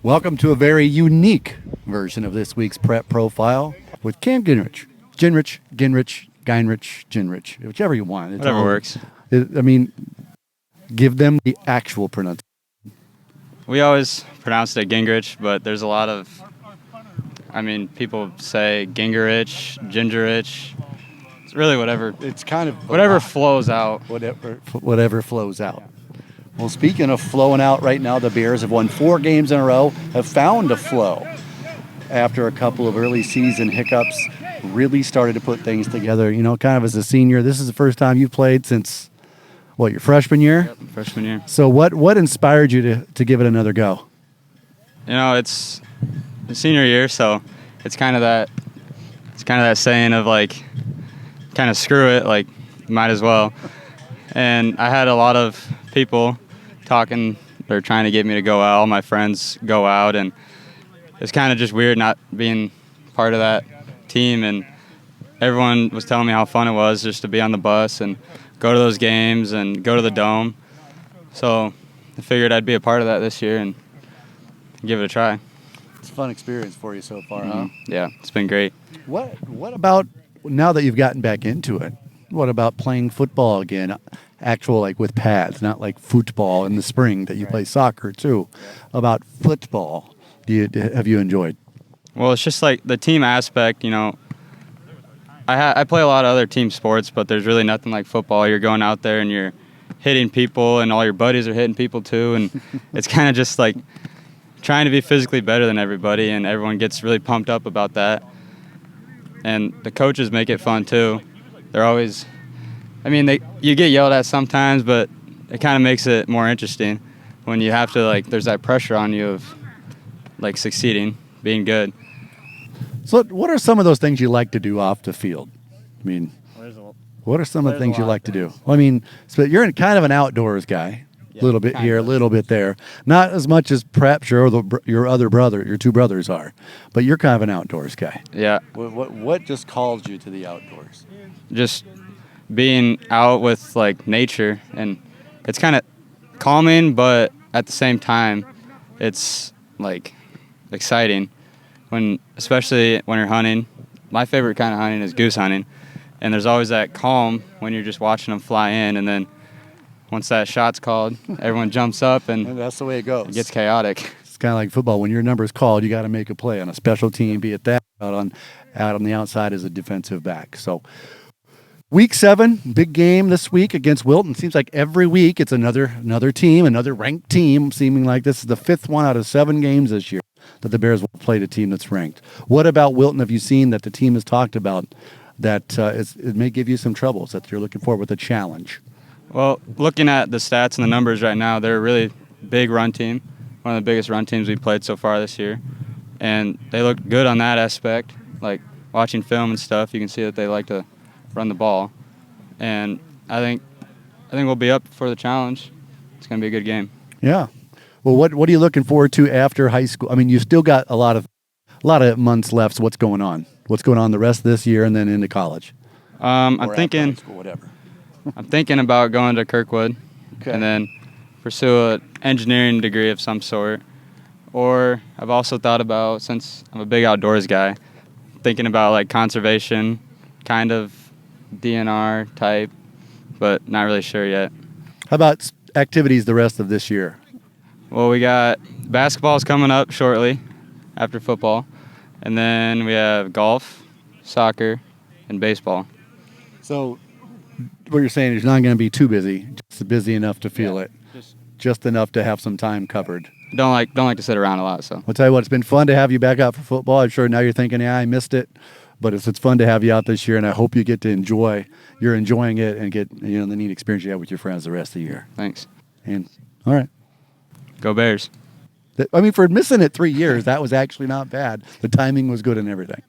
Welcome to a very unique version of this week's Prep Profile with Cam Gingerich. Gingerich, whichever you want. Whatever works. Give them the actual pronunciation. We always pronounce it Gingerich, but there's a lot of, people say Gingerich. It's really whatever. It's kind of whatever flows out. Whatever flows out. Well, speaking of flowing out right now, the Bears have won 4 games in a row, have found a flow after a couple of early season hiccups, really started to put things together. You know, kind of as a senior, this is the first time you've played since, your freshman year? Yep, freshman year. So what inspired you to give it another go? You know, it's the senior year, so it's kind of that saying of kind of screw it, might as well. And I had a lot of people talking or trying to get me to go out. All my friends go out, and it's kind of just weird not being part of that team. And everyone was telling me how fun it was just to be on the bus and go to those games and go to the Dome. So I figured I'd be a part of that this year and give it a try. It's a fun experience for you so far, huh? Yeah, it's been great. What about now that you've gotten back into it? What about playing football again? Actual, with pads, not like football in the spring that you play soccer too. About football, have you enjoyed? Well, it's just the team aspect, I play a lot of other team sports, but there's really nothing like football. You're going out there and you're hitting people, and all your buddies are hitting people too, and it's kind of just trying to be physically better than everybody, and everyone gets really pumped up about that. And the coaches make it fun too. They're always, you get yelled at sometimes, but it kind of makes it more interesting when you have to, there's that pressure on you of, succeeding, being good. So what are some of those things you like to do off the field? What are some of the things you like to do? So you're kind of an outdoors guy. A little bit here, a little bit there. Not as much as perhaps your two brothers are, but you're kind of an outdoors guy. Yeah. What just calls you to the outdoors? Just being out with nature, and it's kind of calming, but at the same time, it's exciting. Especially when you're hunting. My favorite kind of hunting is goose hunting, and there's always that calm when you're just watching them fly in, and then once that shot's called, everyone jumps up, and that's the way it goes. It gets chaotic. It's kind of like football. When your number's called, you got to make a play on a special team, be it that out on the outside as a defensive back. So Week 7, big game this week against Wilton. Seems like every week it's another team, another ranked team, seeming like this is the 5th one out of 7 games this year that the Bears will play a team that's ranked. What about Wilton have you seen that the team has talked about that it may give you some troubles, that you're looking for with a challenge? Well, looking at the stats and the numbers right now, they're a really big run team, one of the biggest run teams we've played so far this year. And they look good on that aspect. Watching film and stuff, you can see that they like to run the ball. And I think we'll be up for the challenge. It's going to be a good game. Yeah. Well, what are you looking forward to after high school? You still got a lot of months left. So what's going on? What's going on the rest of this year and then into college? I'm thinking high school, whatever. I'm thinking about going to Kirkwood and then pursue an engineering degree of some sort. Or I've also thought about, since I'm a big outdoors guy, thinking about conservation, kind of DNR type, but not really sure yet. How about activities the rest of this year? Well, we got basketball's coming up shortly after football. And then we have golf, soccer, and baseball. So what you're saying is you're not going to be too busy, just busy enough to feel it, just enough to have some time covered. Don't like to sit around a lot. So I'll tell you what, it's been fun to have you back out for football. I'm sure now you're thinking, I missed it, but it's fun to have you out this year, and I hope you get to you're enjoying it and get the neat experience you have with your friends the rest of the year. Thanks. And all right, go Bears. For missing it 3 years, that was actually not bad. The timing was good and everything.